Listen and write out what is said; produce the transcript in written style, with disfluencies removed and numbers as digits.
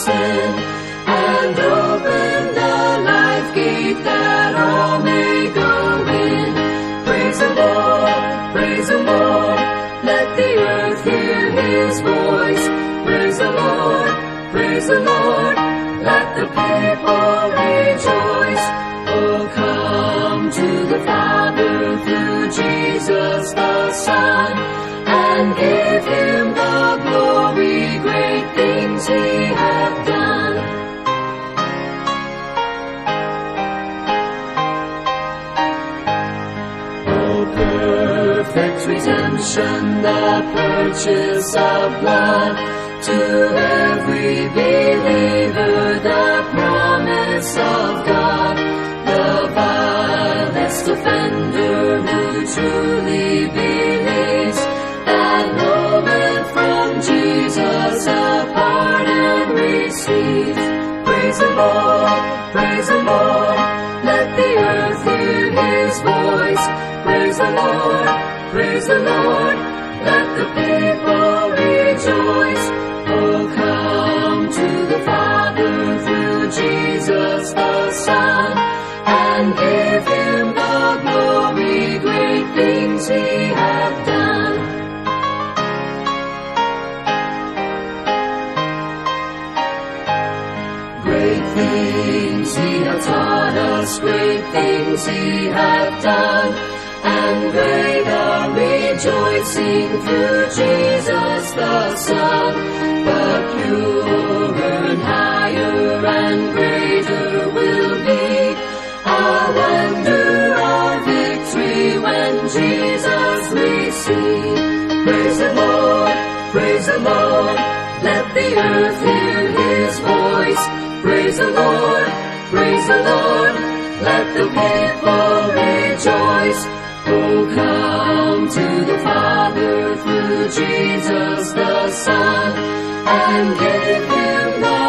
sin, and open the life gate that all may go in. Praise the Lord, praise the Lord, let the earth hear his voice. Praise the Lord, praise the Lord, let the people rejoice. Oh, come to the Father through Jesus the Son, and give him the glory, great things he hath done. Oh, perfect redemption, the purchase of blood, to every believer the promise of God. The vilest offender who truly believes that moment from Jesus a pardon receives. Praise the Lord, praise the Lord, let the earth hear his voice. Praise the Lord, praise the Lord, let the people rejoice. Oh, come to the Father through Jesus the Son, and give him the glory, great things he hath done. Great things he hath taught us, great things he hath done, and great our rejoicing through Jesus the Son. But purer and higher and greater will be our wonder, our victory when Jesus we see. Praise the Lord, praise the Lord, let the earth hear his voice. Praise the Lord, praise the Lord, let the people rejoice. Oh, come to the Father through Jesus the Son, and give him the